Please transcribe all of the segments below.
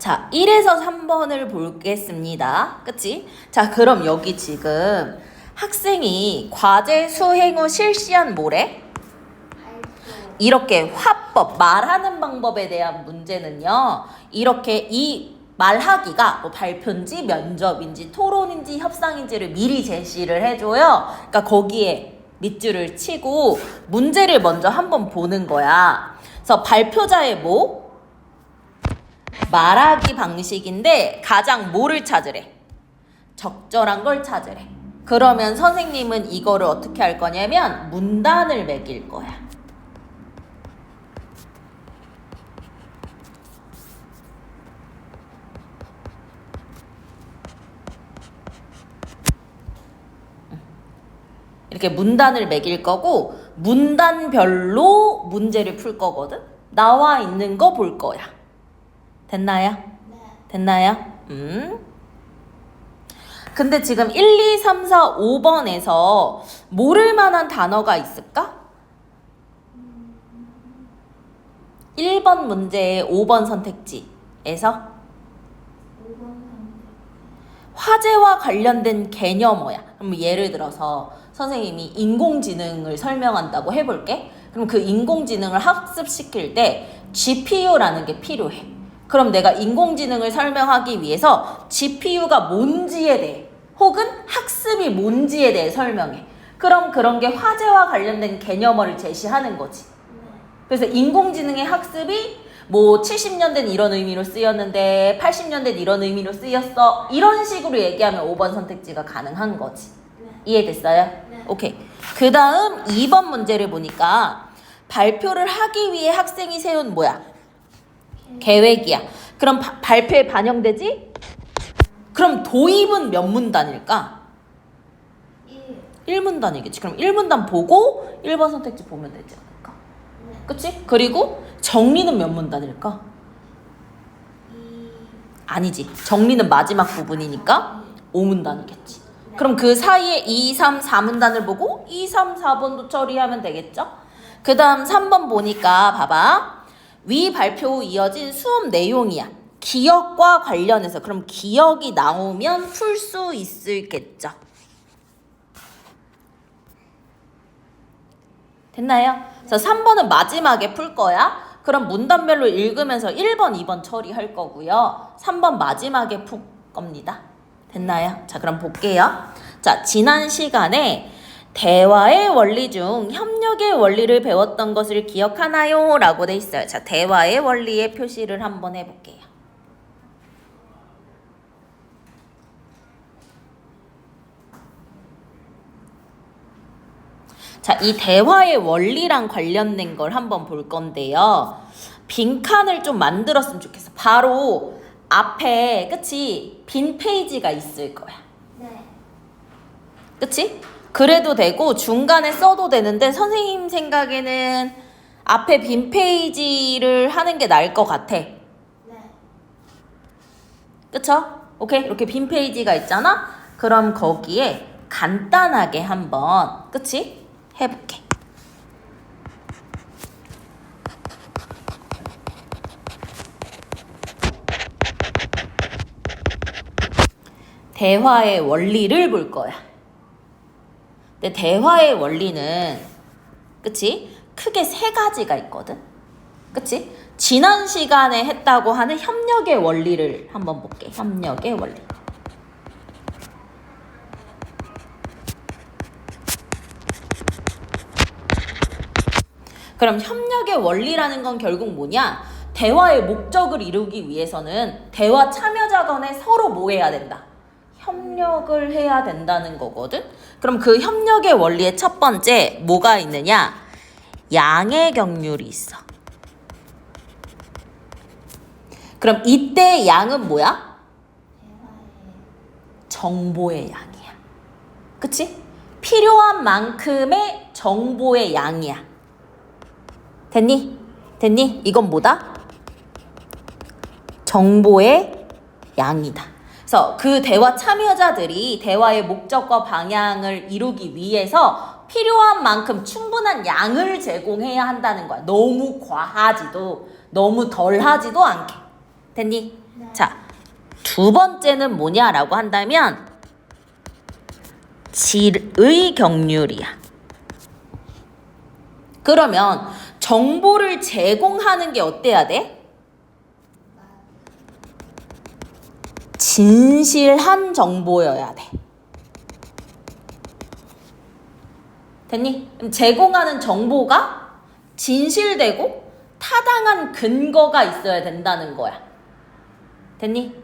자, 1에서 3번을 보겠습니다. 그치? 자, 그럼 여기 지금 학생이 과제 수행 후 실시한 뭐래? 이렇게 화법, 말하는 방법에 대한 문제는요. 이렇게 이 말하기가 뭐 발표인지 면접인지 토론인지 협상인지를 미리 제시를 해줘요. 그러니까 거기에 밑줄을 치고 문제를 먼저 한번 보는 거야. 그래서 발표자의 뭐? 말하기 방식인데 가장 뭐를 찾으래? 적절한 걸 찾으래. 그러면 선생님은 이거를 어떻게 할 거냐면 문단을 매길 거야. 이렇게 문단을 매길 거고 문단별로 문제를 풀 거거든. 나와 있는 거 볼 거야. 됐나요? 네. 됐나요? 근데 지금 1, 2, 3, 4, 5번에서 모를 만한 단어가 있을까? 1번 문제의 5번 선택지에서 5번 선택. 화제와 관련된 개념어야. 그럼 예를 들어서 선생님이 인공지능을 설명한다고 해볼게. 그럼 그 인공지능을 학습시킬 때 GPU라는 게 필요해. 그럼 내가 인공지능을 설명하기 위해서 GPU가 뭔지에 대해 혹은 학습이 뭔지에 대해 설명해. 그럼 그런 게 화제와 관련된 개념어를 제시하는 거지. 그래서 인공지능의 학습이 뭐 70년대는 이런 의미로 쓰였는데 80년대는 이런 의미로 쓰였어. 이런 식으로 얘기하면 5번 선택지가 가능한 거지. 이해됐어요? 네. 오케이. 그 다음 2번 문제를 보니까 발표를 하기 위해 학생이 세운 뭐야? 계획이야. 그럼 발표에 반영되지? 그럼 도입은 몇 문단일까? 1문단이겠지. 그럼 1문단 보고 1번 선택지 보면 되지 않을까? 네. 그치? 그리고 정리는 몇 문단일까? 2. 아니지. 정리는 마지막 부분이니까 5문단이겠지. 그럼 그 사이에 2, 3, 4문단을 보고 2, 3, 4번도 처리하면 되겠죠? 그 다음 3번 보니까 봐봐. 위 발표 후 이어진 수업 내용이야. 기억과 관련해서. 그럼 기억이 나오면 풀 수 있을겠죠? 됐나요? 그래서 3번은 마지막에 풀 거야. 그럼 문단별로 읽으면서 1번, 2번 처리할 거고요. 3번 마지막에 풀 겁니다. 됐나요? 자, 그럼 볼게요. 자, 지난 시간에 대화의 원리 중 협력의 원리를 배웠던 것을 기억하나요? 라고 돼 있어요. 자, 대화의 원리의 표시를 한번 해볼게요. 자, 이 대화의 원리랑 관련된 걸 한번 볼 건데요. 빈칸을 좀 만들었으면 좋겠어. 바로 앞에, 그치? 빈 페이지가 있을 거야. 네. 그치? 그래도 되고 중간에 써도 되는데 선생님 생각에는 앞에 빈 페이지를 하는 게 나을 것 같아. 네. 그쵸? 오케이? 이렇게 빈 페이지가 있잖아? 그럼 거기에 간단하게 한번, 그치? 해볼게. 대화의 원리를 볼 거야. 근데 대화의 원리는, 그치? 크게 3가지가 있거든? 그치? 지난 시간에 했다고 하는 협력의 원리를 한번 볼게. 협력의 원리. 그럼 협력의 원리라는 건 결국 뭐냐? 대화의 목적을 이루기 위해서는 대화 참여자 간에 서로 뭐 해야 된다? 협력을 해야 된다는 거거든? 그럼 그 협력의 원리의 첫 번째 뭐가 있느냐? 양의 경률이 있어. 그럼 이때 양은 뭐야? 정보의 양이야. 그치? 필요한 만큼의 정보의 양이야. 됐니? 됐니? 이건 뭐다? 정보의 양이다. 그래서 그 대화 참여자들이 대화의 목적과 방향을 이루기 위해서 필요한 만큼 충분한 양을 제공해야 한다는 거야. 너무 과하지도 너무 덜하지도 않게. 됐니? 네. 자, 두 번째는 뭐냐라고 한다면 질의 경률이야. 그러면 정보를 제공하는 게 어때야 돼? 진실한 정보여야 돼. 됐니? 그럼 제공하는 정보가 진실되고 타당한 근거가 있어야 된다는 거야. 됐니?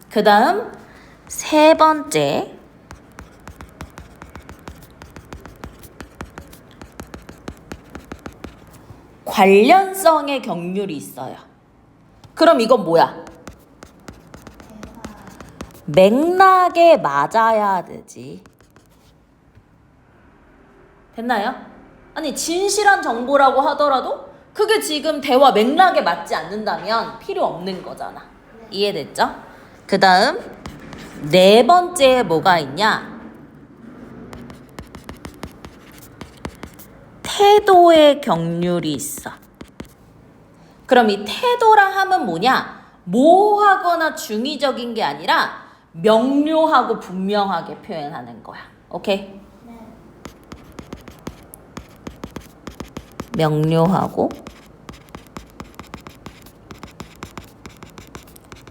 그 다음 세 번째, 관련성의 경률이 있어요. 그럼 이건 뭐야? 맥락에 맞아야 되지. 됐나요? 아니, 진실한 정보라고 하더라도 그게 지금 대화 맥락에 맞지 않는다면 필요 없는 거잖아. 이해됐죠? 그 다음 네 번째에 뭐가 있냐? 태도의 경률이 있어. 그럼 이 태도라 하면 뭐냐? 모호하거나 중의적인 게 아니라 명료하고 분명하게 표현하는 거야. 오케이? 네. 명료하고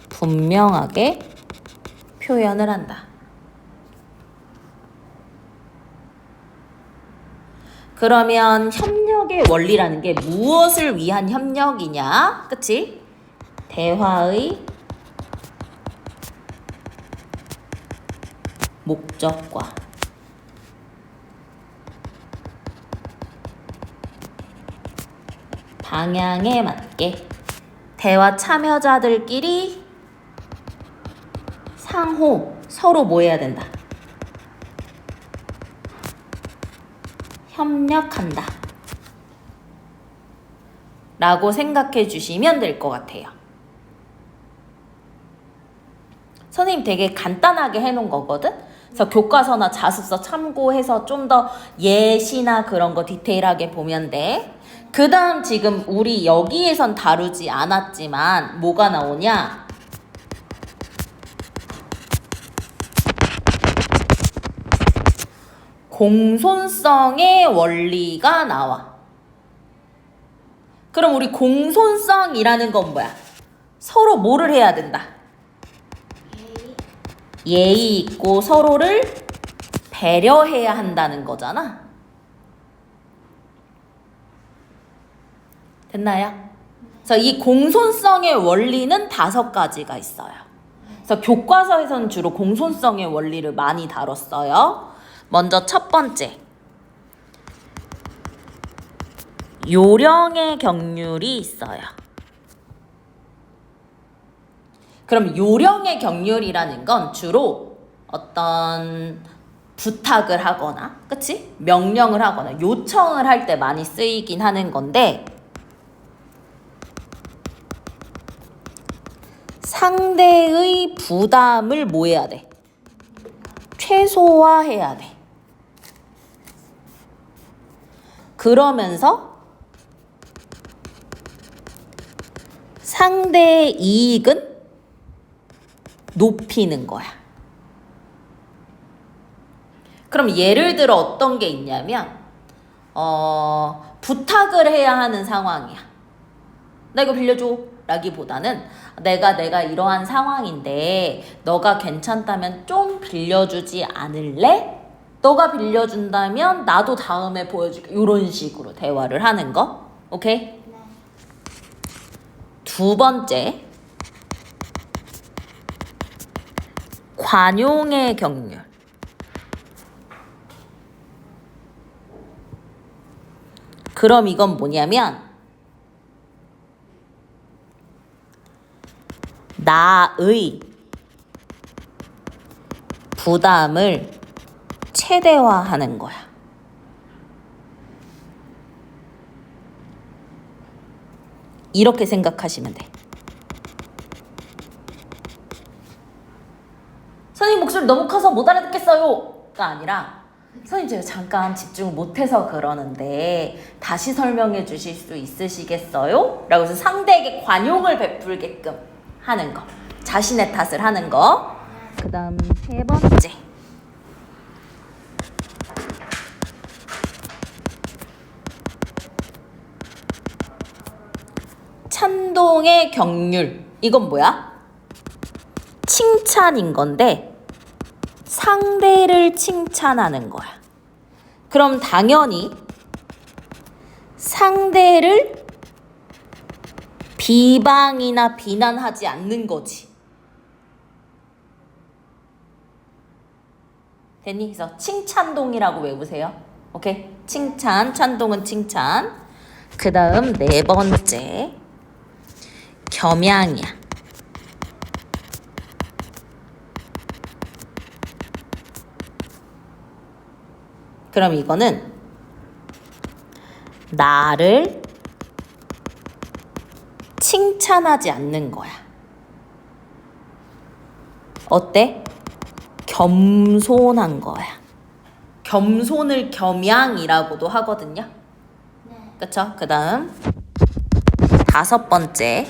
분명하게 표현을 한다. 그러면 협력의 원리라는 게 무엇을 위한 협력이냐? 그치? 대화의 목적과 방향에 맞게 대화 참여자들끼리 상호 서로 뭐 해야 된다? 협력한다. 라고 생각해 주시면 될 것 같아요. 선생님 되게 간단하게 해놓은 거거든? 그래서 교과서나 자습서 참고해서 좀 더 예시나 그런 거 디테일하게 보면 돼. 그 다음 지금 우리 여기에선 다루지 않았지만 뭐가 나오냐? 공손성의 원리가 나와. 그럼 우리 공손성이라는 건 뭐야? 서로 뭐를 해야 된다? 예의 있고 서로를 배려해야 한다는 거잖아. 됐나요? 그래서 이 공손성의 원리는 5가지가 있어요. 그래서 교과서에서는 주로 공손성의 원리를 많이 다뤘어요. 먼저 첫 번째, 요령의 경률이 있어요. 그럼 요령의 경률이라는 건 주로 어떤 부탁을 하거나, 그치? 명령을 하거나 요청을 할 때 많이 쓰이긴 하는 건데, 상대의 부담을 뭐 해야 돼? 최소화해야 돼. 그러면서 상대의 이익은 높이는 거야. 그럼 예를 들어 어떤 게 있냐면 부탁을 해야 하는 상황이야. 나 이거 빌려줘 라기보다는 내가 이러한 상황인데 너가 괜찮다면 좀 빌려주지 않을래? 너가 빌려준다면 나도 다음에 보여줄게. 이런 식으로 대화를 하는 거. 오케이? 네. 두 번째, 관용의 경률. 그럼 이건 뭐냐면 나의 부담을 최대화하는 거야. 이렇게 생각하시면 돼. 선생님 목소리 너무 커서 못 알아듣겠어요가 아니라 선생님 제가 잠깐 집중을 못해서 그러는데 다시 설명해 주실 수 있으시겠어요? 라고 해서 상대에게 관용을 베풀게끔 하는 거. 자신의 탓을 하는 거. 그 다음 세 번째. 찬동의 경률. 이건 뭐야? 칭찬인 건데 상대를 칭찬하는 거야. 그럼 당연히 상대를 비방이나 비난하지 않는 거지. 됐니? 그래서 칭찬동이라고 외우세요. 오케이? 칭찬, 찬동은 칭찬. 그 다음 네 번째. 겸양이야. 그럼 이거는 나를 칭찬하지 않는 거야. 어때? 겸손한 거야. 겸손을 겸양이라고도 하거든요. 네. 그쵸? 그 다음 다섯 번째.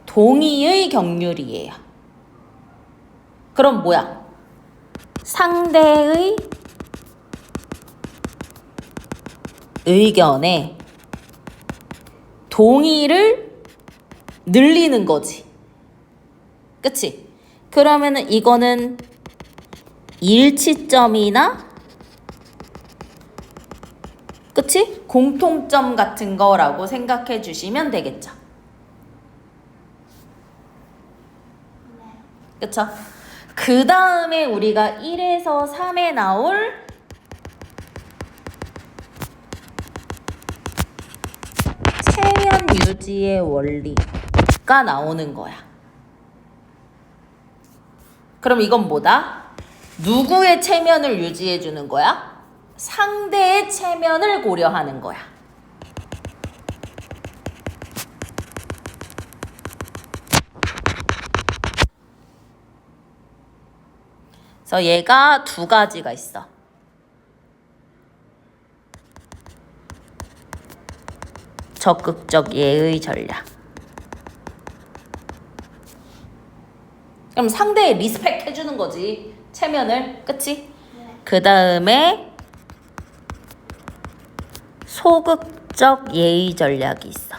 동의의 경률이에요. 그럼 뭐야? 상대의 의견에 동의를 늘리는 거지. 그치? 그러면은 이거는 일치점이나 그치? 공통점 같은 거라고 생각해 주시면 되겠죠. 그쵸? 그 다음에 우리가 1에서 3에 나올 체면 유지의 원리가 나오는 거야. 그럼 이건 뭐다? 누구의 체면을 유지해 주는 거야? 상대의 체면을 고려하는 거야. 그래서 얘가 두 가지가 있어. 적극적 예의 전략. 그럼 상대에 리스펙 해주는 거지. 체면을. 그치? 네. 그 다음에 소극적 예의 전략이 있어.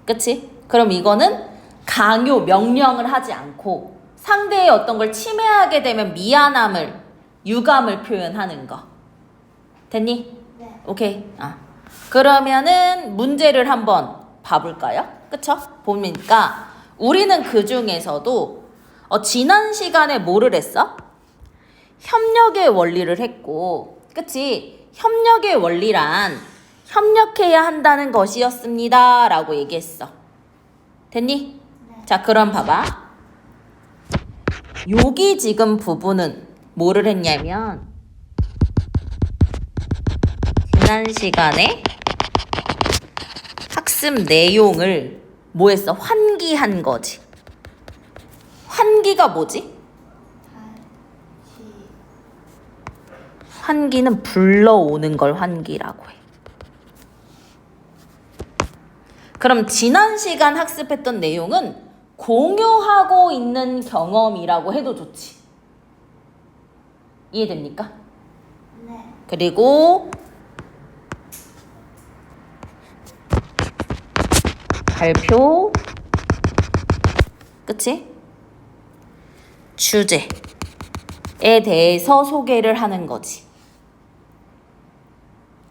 그치? 그럼 이거는 강요, 명령을 하지 않고 상대의 어떤 걸 침해하게 되면 미안함을, 유감을 표현하는 거. 됐니? 네. 오케이. 그러면은 문제를 한번 봐볼까요? 그쵸? 보니까 우리는 그 중에서도 지난 시간에 뭐를 했어? 협력의 원리를 했고, 그치? 협력의 원리란 협력해야 한다는 것이었습니다 라고 얘기했어. 됐니? 네. 자, 그럼 봐봐. 여기 지금 부분은 뭐를 했냐면 지난 시간에 학습 내용을 뭐 했어? 환기한 거지. 환기가 뭐지? 다시. 환기는 불러오는 걸 환기라고 해. 그럼 지난 시간 학습했던 내용은 공유하고 있는 경험이라고 해도 좋지. 이해됩니까? 네. 그리고 발표, 그치? 주제에 대해서 소개를 하는 거지.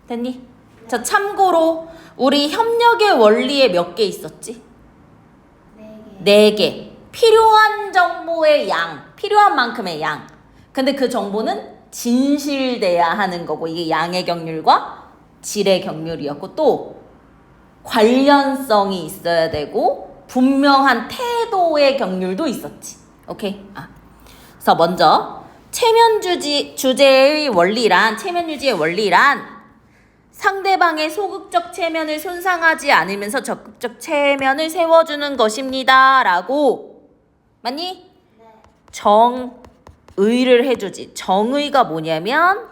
됐니? 자, 참고로 우리 협력의 원리에 몇 개 있었지? 4개. 4개. 필요한 정보의 양, 필요한 만큼의 양. 근데 그 정보는 진실돼야 하는 거고, 이게 양의 경률과 질의 경률이었고, 또 관련성이 있어야 되고 분명한 태도의 경률도 있었지. 오케이? 그래서 먼저 주제의 원리란, 체면 유지의 원리란 상대방의 소극적 체면을 손상하지 않으면서 적극적 체면을 세워주는 것입니다 라고. 맞니? 네. 정의를 해주지. 정의가 뭐냐면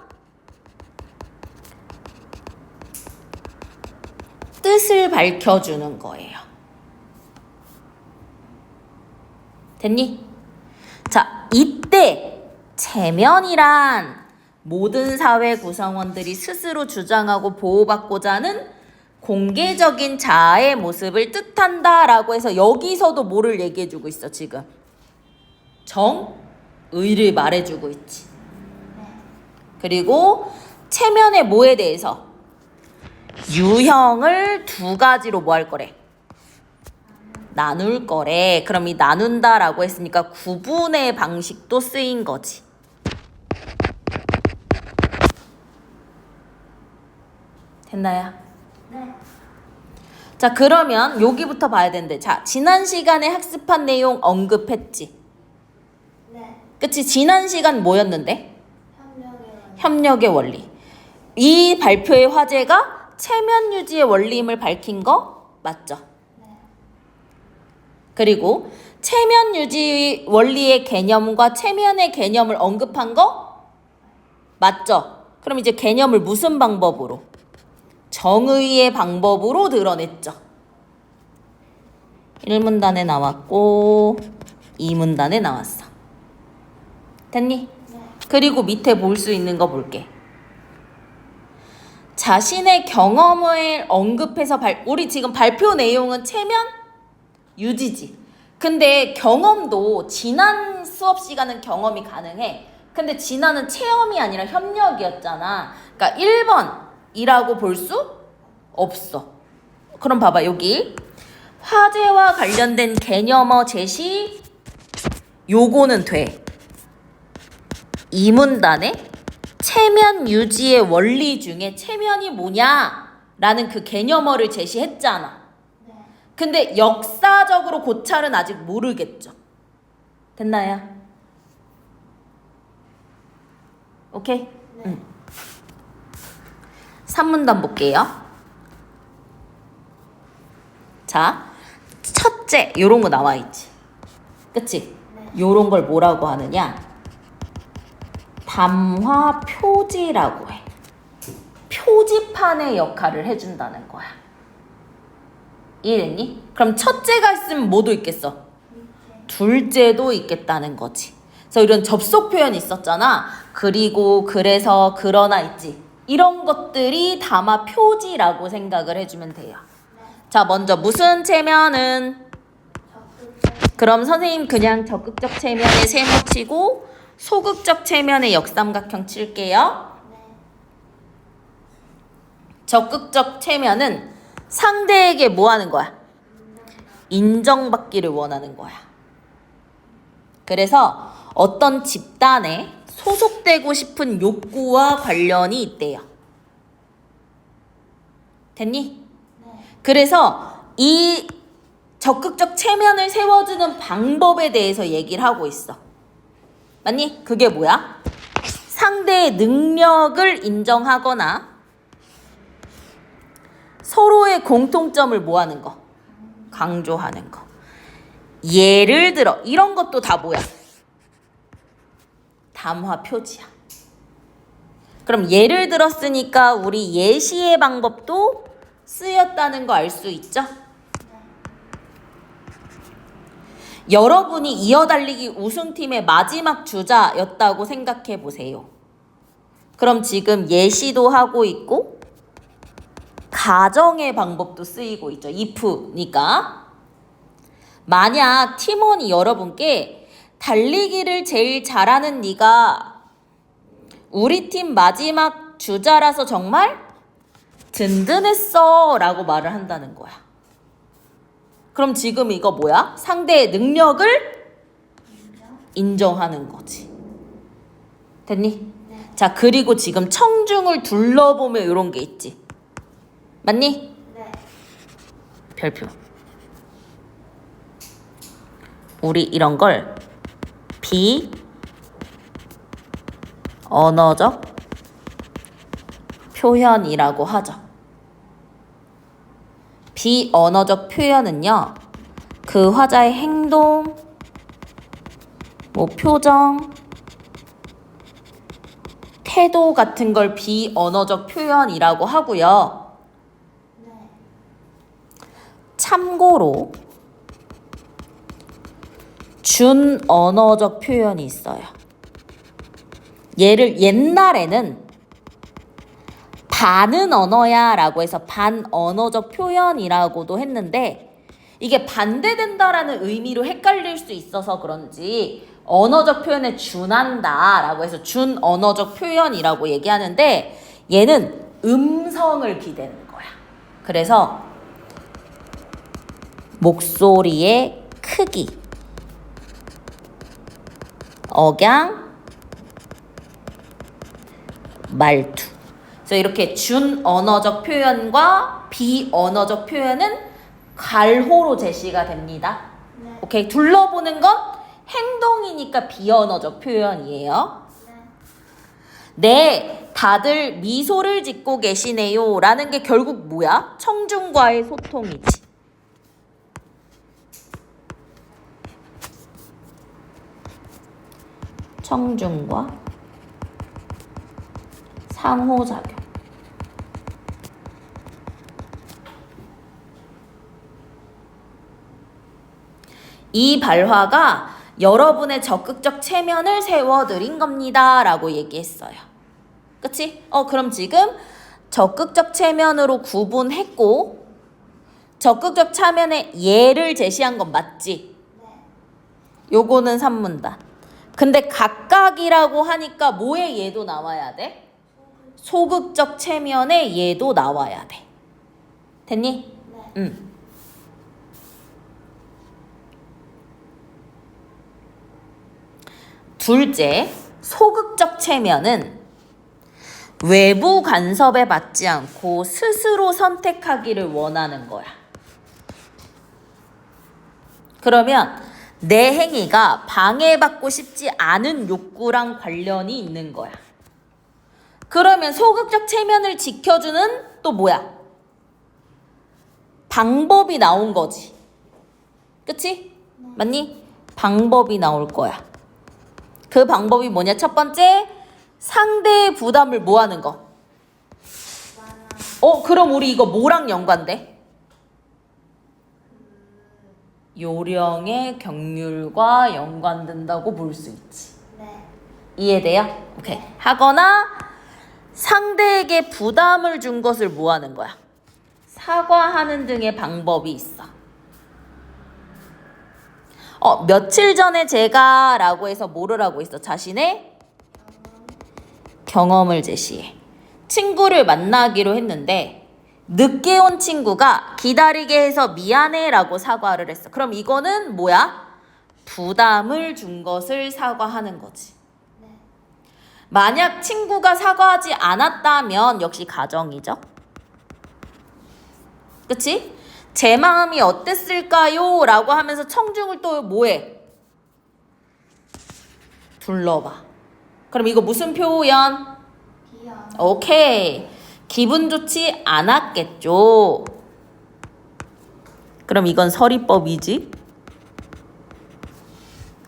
뜻을 밝혀주는 거예요. 됐니? 자, 이때 체면이란 모든 사회 구성원들이 스스로 주장하고 보호받고자 하는 공개적인 자아의 모습을 뜻한다 라고 해서 여기서도 뭐를 얘기해주고 있어 지금? 정의를 말해주고 있지. 그리고 체면의 뭐에 대해서? 유형을 두 가지로 뭐 할 거래? 나눌 거래. 그럼 이 나눈다 라고 했으니까 구분의 방식도 쓰인 거지. 됐나요? 네. 자, 그러면 여기부터 봐야 되는데, 자, 지난 시간에 학습한 내용 언급했지? 네. 그치? 지난 시간 뭐였는데? 협력의 원리. 협력의 원리. 이 발표의 화제가 체면 유지의 원리임을 밝힌 거 맞죠? 네. 그리고 체면 유지 원리의 개념과 체면의 개념을 언급한 거 맞죠? 그럼 이제 개념을 무슨 방법으로? 정의의 방법으로 드러냈죠. 1문단에 나왔고 2문단에 나왔어. 됐니? 네. 그리고 밑에 볼 수 있는 거 볼게. 자신의 경험을 언급해서 우리 지금 발표 내용은 체면 유지지. 근데 경험도 지난 수업 시간은 경험이 가능해. 근데 지난은 체험이 아니라 협력이었잖아. 그러니까 1번이라고 볼 수 없어. 그럼 봐봐 여기 화제와 관련된 개념어 제시 요거는 돼. 이 문단에 체면 유지의 원리 중에 체면이 뭐냐라는 그 개념어를 제시했잖아. 네. 근데 역사적으로 고찰은 아직 모르겠죠. 됐나요? 오케이? 네. 응. 3문단 볼게요. 자, 첫째 요런 거 나와 있지. 그치? 네. 요런 걸 뭐라고 하느냐? 담화 표지라고 해. 표지판의 역할을 해준다는 거야. 이해됐니? 그럼 첫째가 있으면 뭐도 있겠어? 둘째도 있겠다는 거지. 그래서 이런 접속 표현 있었잖아. 그리고, 그래서, 그러나 있지. 이런 것들이 담화 표지라고 생각을 해주면 돼요. 자, 먼저 무슨 체면은? 적극적. 그럼 선생님 그냥 적극적 체면에 세모 치고 소극적 체면에 역삼각형 칠게요. 네. 적극적 체면은 상대에게 뭐 하는 거야? 인정받기를 원하는 거야. 그래서 어떤 집단에 소속되고 싶은 욕구와 관련이 있대요. 됐니? 네. 그래서 이 적극적 체면을 세워주는 방법에 대해서 얘기를 하고 있어. 맞니? 그게 뭐야? 상대의 능력을 인정하거나 서로의 공통점을 뭐 하는 거? 강조하는 거. 예를 들어 이런 것도 다 뭐야? 담화 표지야. 그럼 예를 들었으니까 우리 예시의 방법도 쓰였다는 거 알 수 있죠? 여러분이 이어달리기 우승팀의 마지막 주자였다고 생각해 보세요. 그럼 지금 예시도 하고 있고 가정의 방법도 쓰이고 있죠. if니까. 만약 팀원이 여러분께 달리기를 제일 잘하는 네가 우리 팀 마지막 주자라서 정말 든든했어 라고 말을 한다는 거야. 그럼 지금 이거 뭐야? 상대의 능력을 인정하는 거지. 됐니? 네. 자, 그리고 지금 청중을 둘러보면 이런 게 있지. 맞니? 네. 별표. 우리 이런 걸 비언어적 표현이라고 하죠. 비언어적 표현은요, 그 화자의 행동, 뭐 표정, 태도 같은 걸 비언어적 표현이라고 하고요. 네. 참고로 준언어적 표현이 있어요. 얘를 옛날에는 반은 언어야 라고 해서 반언어적 표현이라고도 했는데 이게 반대된다라는 의미로 헷갈릴 수 있어서 그런지 언어적 표현에 준한다 라고 해서 준언어적 표현이라고 얘기하는데 얘는 음성을 기대는 거야. 그래서 목소리의 크기, 억양, 말투. 그래서 이렇게 준언어적 표현과 비언어적 표현은 괄호로 제시가 됩니다. 네. 오케이. 둘러보는 건 행동이니까 비언어적 표현이에요. 네, 다들 미소를 짓고 계시네요 라는 게 결국 뭐야? 청중과의 소통이지. 청중과 상호작용. 이 발화가 여러분의 적극적 체면을 세워드린 겁니다 라고 얘기했어요. 그치? 그럼 지금 적극적 체면으로 구분했고 적극적 체면의 예를 제시한 건 맞지? 요거는 산문단. 근데 각각이라고 하니까 뭐의 예도 나와야 돼? 소극적 체면의 예도 나와야 돼. 됐니? 네. 응. 둘째, 소극적 체면은 외부 간섭에 받지 않고 스스로 선택하기를 원하는 거야. 그러면 내 행위가 방해받고 싶지 않은 욕구랑 관련이 있는 거야. 그러면 소극적 체면을 지켜주는 또 뭐야? 방법이 나온 거지. 그치? 맞니? 방법이 나올 거야. 그 방법이 뭐냐? 첫 번째, 상대의 부담을 뭐 하는 거? 그럼 우리 이거 뭐랑 연관돼? 요령의 경률과 연관된다고 볼 수 있지. 네. 이해돼요? 오케이. 하거나 상대에게 부담을 준 것을 뭐 하는 거야? 사과하는 등의 방법이 있어. 며칠 전에 제가 라고 해서 뭐를 하고 있어? 자신의 경험을 제시해. 친구를 만나기로 했는데 늦게 온 친구가 기다리게 해서 미안해 라고 사과를 했어. 그럼 이거는 뭐야? 부담을 준 것을 사과하는 거지. 만약 친구가 사과하지 않았다면 역시 가정이죠. 그치? 제 마음이 어땠을까요? 라고 하면서 청중을 또 뭐해? 둘러봐. 그럼 이거 무슨 표현? 비연. 오케이. 기분 좋지 않았겠죠. 그럼 이건 서리법이지.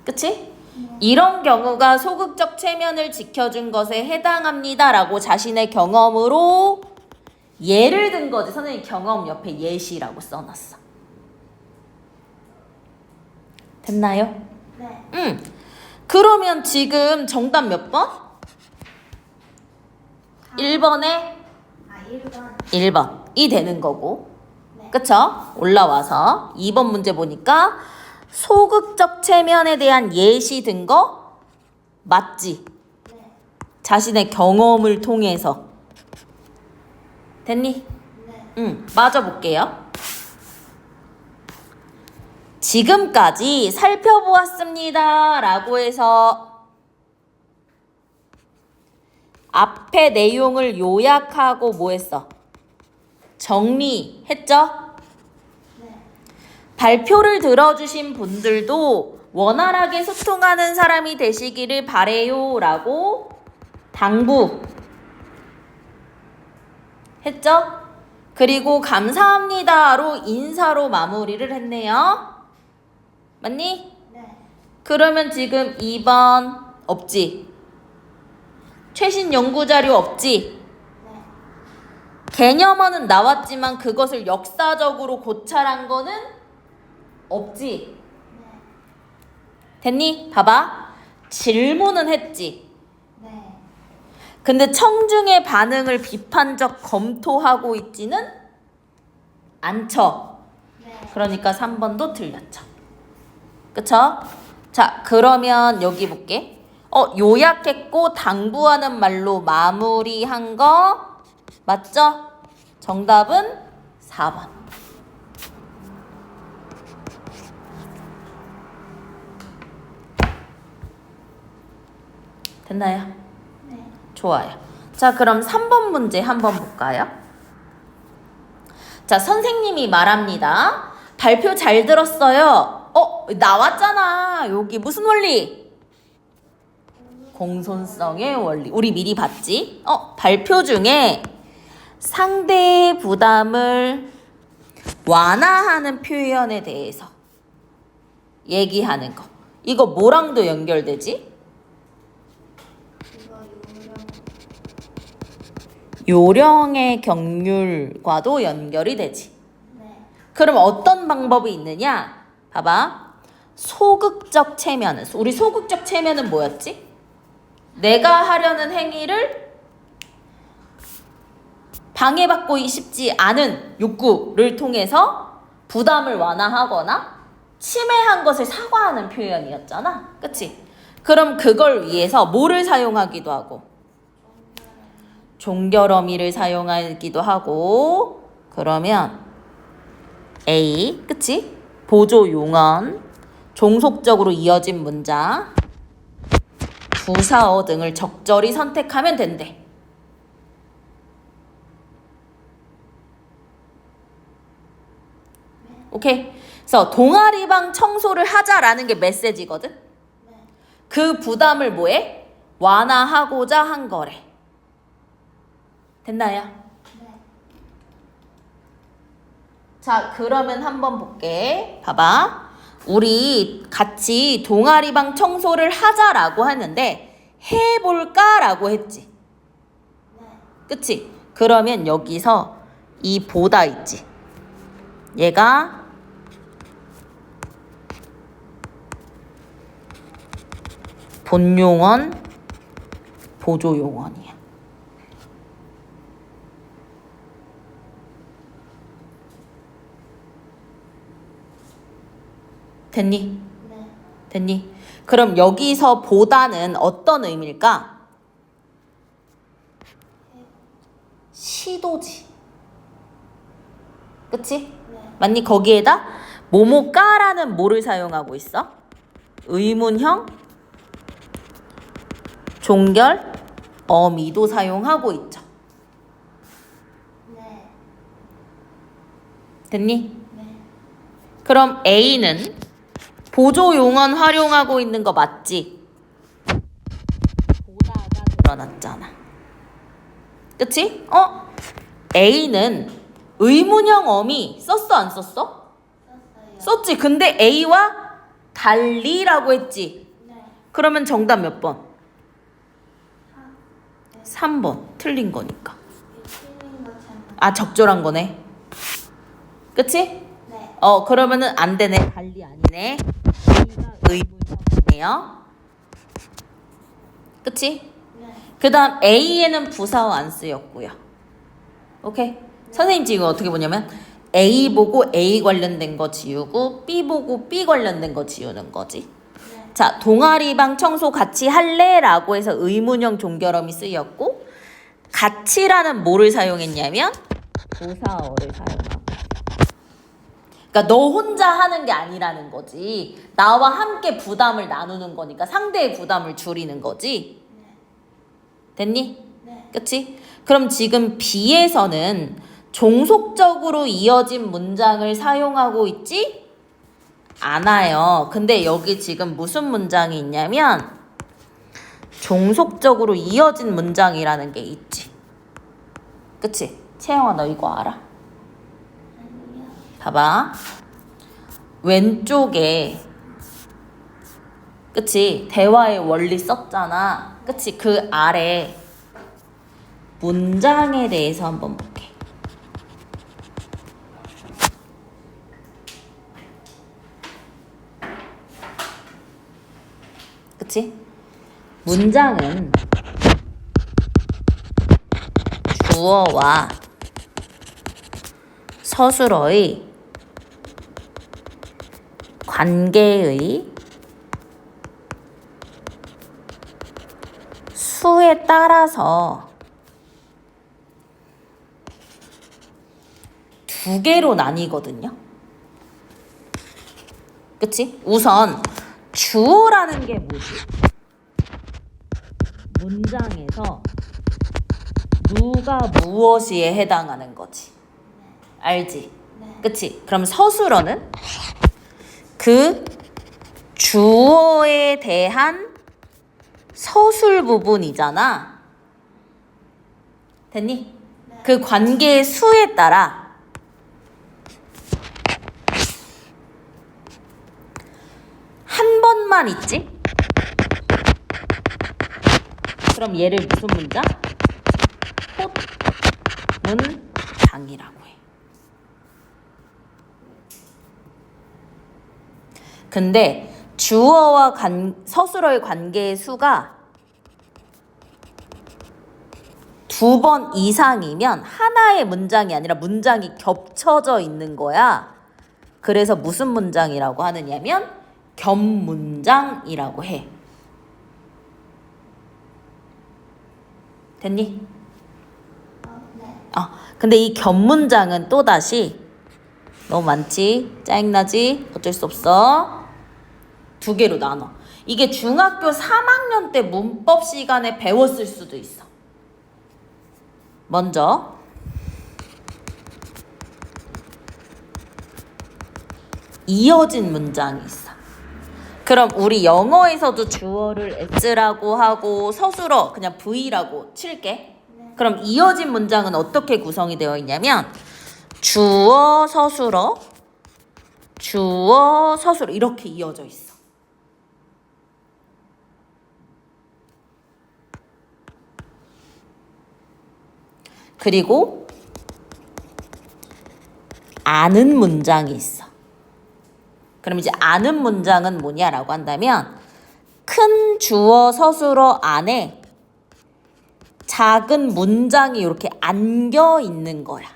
그치? 이런 경우가 소극적 체면을 지켜준 것에 해당합니다 라고 자신의 경험으로 예를 든 거지. 선생님 경험 옆에 예시라고 써놨어. 됐나요? 네. 응. 그러면 지금 정답 몇 번? 1번에 1번. 1번이 되는 거고. 네. 그쵸? 올라와서 2번 문제 보니까 소극적 체면에 대한 예시 든 거 맞지? 네. 자신의 경험을 통해서. 됐니? 네. 응, 맞아볼게요. 지금까지 살펴보았습니다 라고 해서 앞에 내용을 요약하고 뭐 했어? 정리했죠? 네. 발표를 들어주신 분들도 원활하게 소통하는 사람이 되시기를 바래요 라고 당부 했죠? 그리고 감사합니다로 인사로 마무리를 했네요. 맞니? 네. 그러면 지금 2번 없지? 최신 연구자료 없지? 네. 개념어는 나왔지만 그것을 역사적으로 고찰한 거는 없지. 네. 됐니? 봐봐. 질문은 했지. 네. 근데 청중의 반응을 비판적 검토하고 있지는 않죠. 네. 그러니까 3번도 틀렸죠. 그쵸? 자, 그러면 여기 볼게. 요약했고 당부하는 말로 마무리한 거 맞죠? 정답은 4번. 됐나요? 네. 좋아요. 자, 그럼 3번 문제 한번 볼까요? 자, 선생님이 말합니다. 발표 잘 들었어요. 나왔잖아. 여기 무슨 원리? 공손성의 원리. 우리 미리 봤지? 발표 중에 상대의 부담을 완화하는 표현에 대해서 얘기하는 거. 이거 뭐랑도 연결되지? 이거 요령의 경률과도 연결이 되지. 네. 그럼 어떤 방법이 있느냐? 봐봐. 소극적 체면은, 우리 소극적 체면은 뭐였지? 내가 하려는 행위를 방해받고 싶지 않은 욕구를 통해서 부담을 완화하거나 침해한 것을 사과하는 표현이었잖아. 그치? 그럼 그걸 위해서 뭐를 사용하기도 하고? 종결어미를 사용하기도 하고. 그러면 A, 그치? 보조 용언, 종속적으로 이어진 문장, 부사어 등을 적절히 선택하면 된대. 오케이? 그래서 동아리방 청소를 하자라는 게 메시지거든? 네. 그 부담을 뭐해? 완화하고자 한 거래. 됐나요? 네. 자, 그러면 한번 볼게. 봐봐. 우리 같이 동아리방 청소를 하자라고 하는데 해볼까라고 했지. 네. 그치? 그러면 여기서 이 보다 있지. 얘가 본용언, 보조용언이야. 됐니? 네. 됐니? 그럼 여기서 보다는 어떤 의미일까? 시도지. 그치? 네. 맞니? 거기에다 뭐뭐까라는 뭐를 사용하고 있어? 의문형, 종결, 어미도 사용하고 있죠. 네. 됐니? 네. 그럼 A는 보조 용언 활용하고 있는 거 맞지? 보다가 드러났잖아. 그치? A는 의문형 어미 썼어 안 썼어? 썼어요. 썼지. 근데 A와 달리라고 했지. 네. 그러면 정답 몇 번? 4. 3번. 틀린 거니까. 틀린 것처럼. 아, 적절한 거네. 그치? 네. 그러면은 안 되네. 달리 아니네. A가 의문형이네요. 그치? 네. 그 다음 A에는 부사어 안 쓰였고요. 오케이? 선생님 지금 어떻게 보냐면 A 보고 A 관련된 거 지우고 B 보고 B 관련된 거 지우는 거지. 네. 자, 동아리방 청소 같이 할래? 라고 해서 의문형 종결어미 쓰였고 같이라는 뭐를 사용했냐면 부사어를 사용하고. 그러니까 너 혼자 하는 게 아니라는 거지. 나와 함께 부담을 나누는 거니까 상대의 부담을 줄이는 거지. 됐니? 네. 그치? 그럼 지금 B에서는 종속적으로 이어진 문장을 사용하고 있지? 않아요. 근데 여기 지금 무슨 문장이 있냐면 종속적으로 이어진 문장이라는 게 있지. 그치? 채영아 너 이거 알아? 아니요. 봐봐. 왼쪽에 그치? 대화의 원리 썼잖아. 그치? 그 아래 문장에 대해서 한번 볼게. 그치? 문장은 주어와 서술어의 관계의 수에 따라서 두 개로 나뉘거든요. 그치? 우선 주어라는 게 뭐지? 문장에서 누가 무엇이에 해당하는 거지. 알지? 네. 그치? 그럼 서술어는 그 주어에 대한 서술 부분이잖아. 됐니? 네. 그 관계의 수에 따라 한 번만 있지? 그럼 얘를 무슨 문장? 콧문장이라고 해. 근데 주어와 서술어의 관계의 수가 두 번 이상이면 하나의 문장이 아니라 문장이 겹쳐져 있는 거야. 그래서 무슨 문장이라고 하느냐면 겹문장이라고 해. 됐니? 네. 근데 이 겹문장은 또다시 너무 많지? 짜증나지? 어쩔 수 없어. 두 개로 나눠. 이게 중학교 3학년 때 문법 시간에 배웠을 수도 있어. 먼저 이어진 문장이 있어. 그럼 우리 영어에서도 주어를 S라고 하고 서술어 그냥 V라고 칠게. 네. 그럼 이어진 문장은 어떻게 구성이 되어 있냐면 주어 서술어 주어 서술어 이렇게 이어져 있어. 그리고 아는 문장이 있어. 그럼 이제 아는 문장은 뭐냐라고 한다면 큰 주어 서술어 안에 작은 문장이 이렇게 안겨 있는 거야.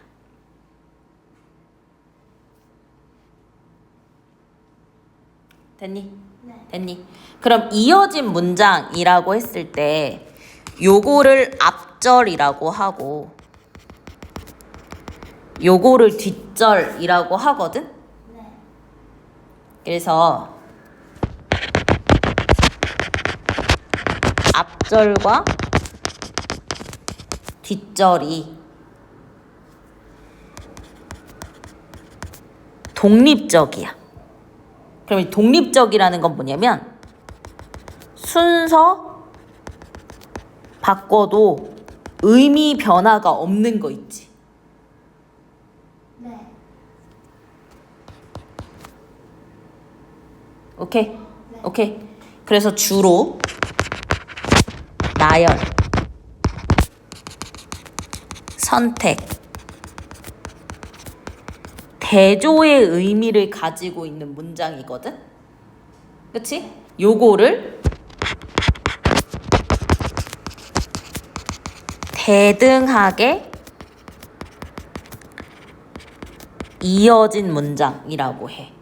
됐니? 네. 됐니? 그럼 이어진 문장이라고 했을 때 요거를 앞절이라고 하고 요거를 뒷절이라고 하거든? 네. 그래서 앞절과 뒷절이 독립적이야. 그럼 이 독립적이라는 건 뭐냐면 순서 바꿔도 의미 변화가 없는 거 있지. 네. 오케이? 네. 오케이. 그래서 주로 나열, 선택, 대조의 의미를 가지고 있는 문장이거든? 그치? 요거를 대등하게 이어진 문장이라고 해.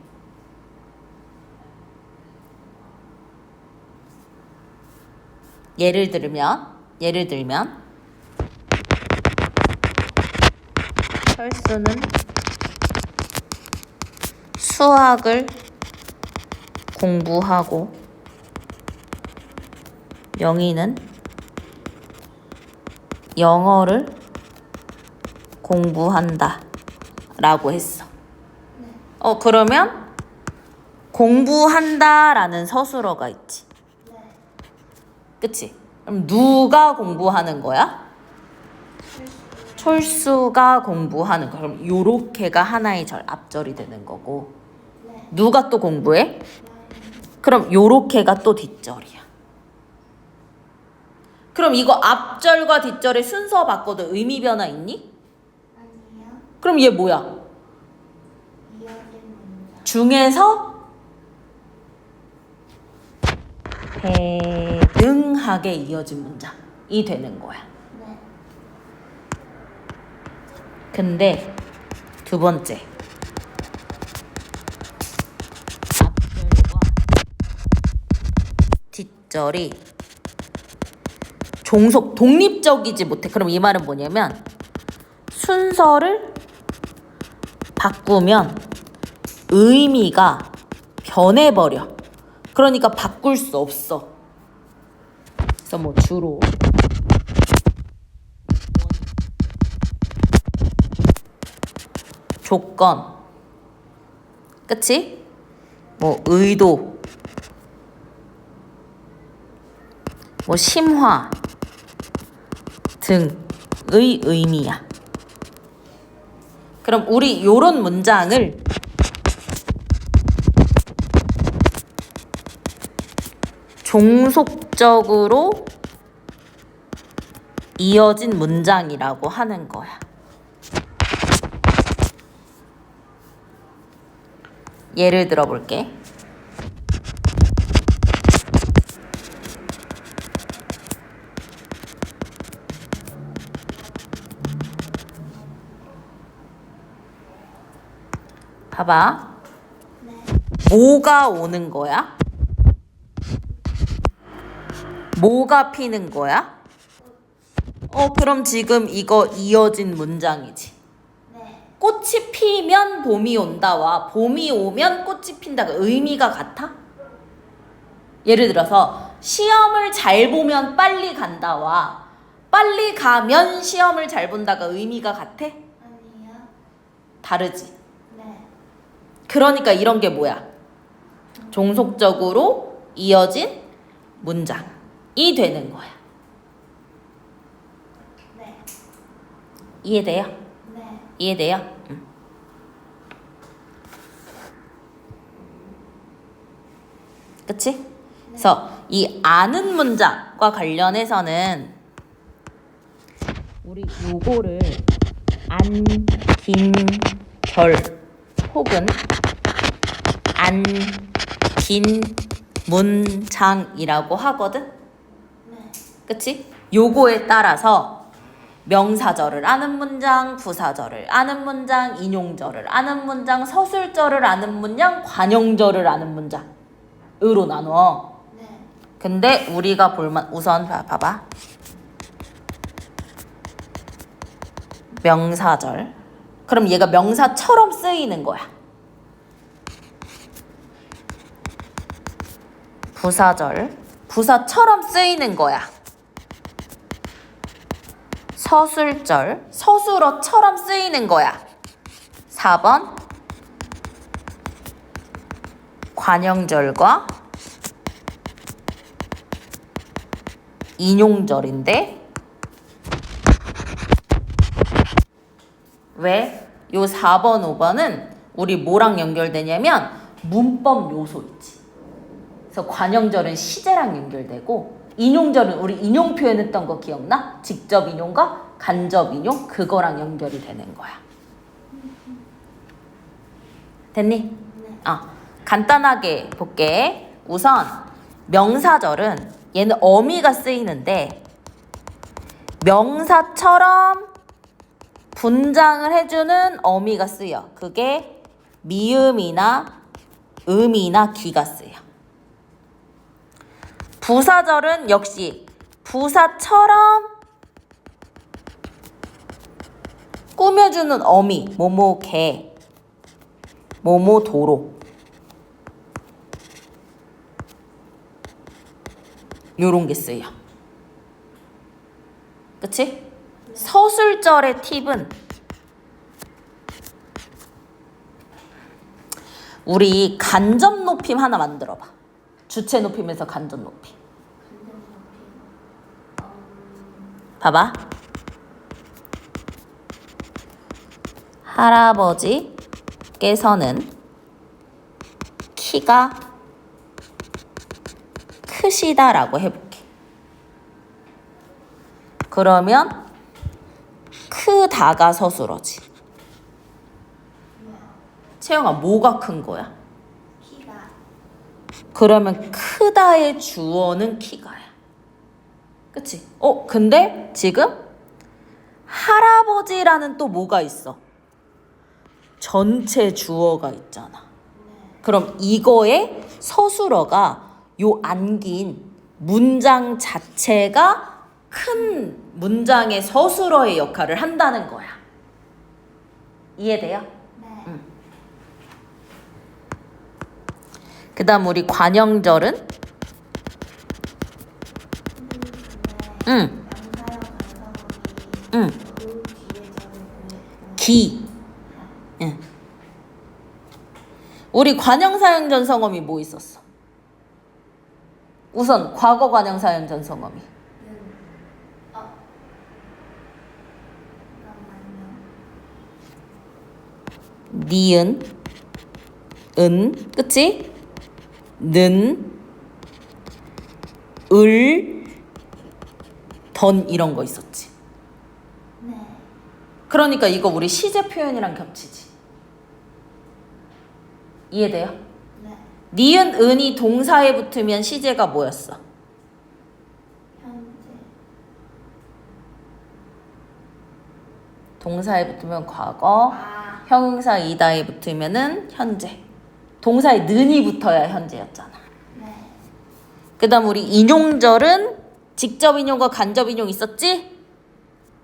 예를 들면 철수는 수학을 공부하고 영희는 영어를 공부한다 라고 했어. 그러면 공부한다 라는 서술어가 있지. 네. 그치? 그럼 누가 공부하는 거야? 철수가 공부하는 거야. 그럼 요렇게가 하나의 앞절이 되는 거고 네. 누가 또 공부해? 그럼 요렇게가 또 뒷절이야. 그럼 이거 앞절과 뒷절의 순서 바꿔도 의미 변화 있니? 아니요. 그럼 얘 뭐야? 이어진 문장. 중에서 대등하게 이어진 문장이 되는 거야. 네. 근데 두 번째 앞절과 뒷절이 종속 독립적이지 못해. 그럼 이 말은 뭐냐면 순서를 바꾸면 의미가 변해버려. 그러니까 바꿀 수 없어. 그래서 뭐 주로 조건, 그치? 뭐 의도, 뭐 심화 등의 의미야. 그럼 우리 요런 문장을 종속적으로 이어진 문장이라고 하는 거야. 예를 들어 볼게. 봐봐. 네. 뭐가 오는 거야? 뭐가 피는 거야? 그럼 지금 이거 이어진 문장이지. 네. 꽃이 피면 봄이 온다와 봄이 오면 꽃이 핀다가 의미가 같아? 예를 들어서 시험을 잘 보면 빨리 간다와 빨리 가면 시험을 잘 본다가 의미가 같아? 아니요. 다르지. 네. 그러니까 이런 게 뭐야? 종속적으로 이어진 문장이 되는 거야. 네. 이해돼요? 네. 이해돼요? 응. 그치? 그래서 이 아는 문장과 관련해서는 우리 요거를 안, 긴, 절 혹은 안, 긴 문장이라고 하거든? 네. 그치? 요거에 따라서 명사절을 아는 문장, 부사절을 아는 문장, 인용절을 아는 문장, 서술절을 아는 문장, 관용절을 아는 문장으로 나눠. 네. 근데 우리가 우선 봐봐. 명사절. 그럼 얘가 명사처럼 쓰이는 거야. 부사절. 부사처럼 쓰이는 거야. 서술절. 서술어처럼 쓰이는 거야. 4번. 관용절과 인용절인데 왜? 요 4번, 5번은 우리 뭐랑 연결되냐면 문법 요소 있지. 그래서 관용절은 시제랑 연결되고 인용절은 우리 인용 표현했던 거 기억나? 직접 인용과 간접 인용 그거랑 연결이 되는 거야. 됐니? 네. 간단하게 볼게. 우선 명사절은 얘는 어미가 쓰이는데 명사처럼 분장을 해주는 어미가 쓰여. 그게 미음이나 음이나 기가 쓰여. 부사절은 역시 부사처럼 꾸며주는 어미, 뭐뭐 개, 뭐뭐 도로. 요런 게 쓰여. 그치? 서술절의 팁은 우리 간접 높임 하나 만들어봐. 주체 높임에서 간접 높임. 봐봐. 할아버지께서는 키가 크시다라고 해볼게. 그러면 크다가 서술어지. 채영아, 뭐가 큰 거야? 키가. 그러면 크다 크다의 주어는 키가야. 그치? 근데 지금 할아버지라는 또 뭐가 있어? 전체 주어가 있잖아. 그럼 이거의 서술어가 요 안긴 문장 자체가 큰 문장의 서술어의 역할을 한다는 거야. 이해돼요? 네. 그 다음 우리 관형절은? 응. 응. 기. 응. 우리 관형사용전성어미 뭐 있었어? 우선 과거 관형사용전성어미. 니은, 은, 그치? 는, 을, 던 이런 거 있었지. 네. 그러니까 이거 우리 시제 표현이랑 겹치지. 이해돼요? 네. 니은, 은이 동사에 붙으면 시제가 뭐였어? 현재. 동사에 붙으면 과거, 아. 형용사 이다에 붙으면은 현재. 동사에 는이 붙어야 현재였잖아. 네. 그 다음 우리 인용절은 직접 인용과 간접 인용 있었지?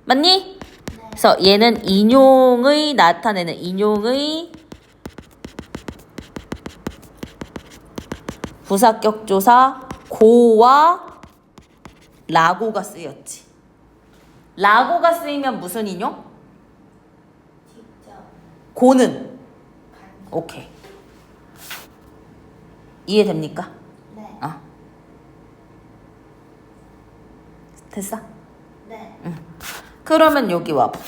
맞니? 네. 그래서 얘는 인용의 나타내는 인용의 부사격조사 고와 라고가 쓰였지. 라고가 쓰이면 무슨 인용? 직접. 고는? 오케이. 이해됩니까? 네. 됐어? 네. 그러면 여기 와봐.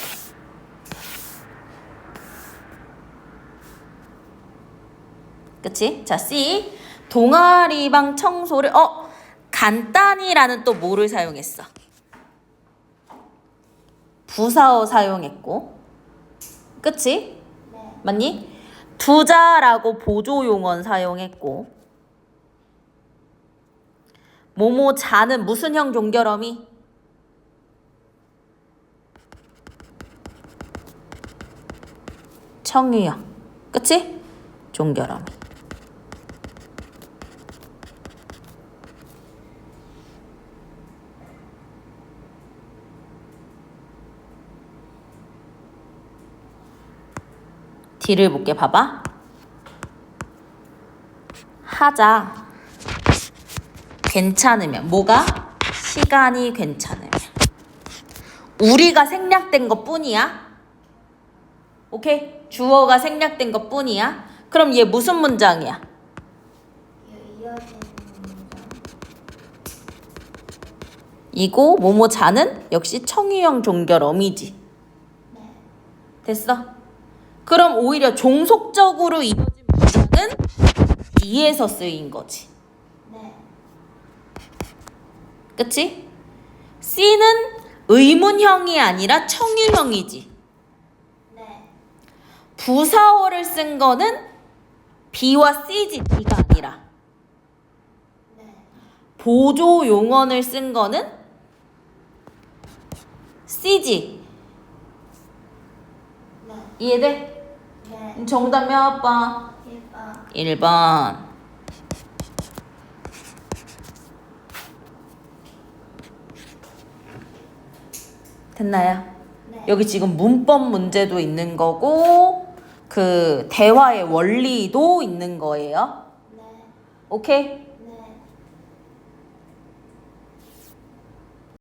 그치? 자, C. 동아리방 청소를, 간단히라는 또 뭐를 사용했어? 부사어 사용했고. 그치? 네. 맞니? 두자라고 보조용언 사용했고. 모모 자는 무슨 형 종결어미? 청유형. 그치? 종결어미. D를 볼게. 봐봐. 하자. 괜찮으면. 뭐가? 시간이 괜찮으면. 우리가 생략된 것 뿐이야. 오케이? 주어가 생략된 것 뿐이야. 그럼 얘 무슨 문장이야? 이어지는 문장. 이고 뭐뭐 자는 역시 청유형 종결어미지. 네. 됐어? 그럼 오히려 종속적으로 이어진 문장은 뒤에서 쓰인 거지. 네. 그치? C는 의문형이 아니라 청유형이지. 네. 부사어를 쓴 거는 B와 C지, D가 아니라. 네. 보조 용언을 쓴 거는 C지. 네. 이해돼? 네. 정답 몇 번? 1번. 1번. 됐나요? 네. 여기 지금 문법 문제도 있는 거고 그 대화의 원리도 있는 거예요. 네. 오케이?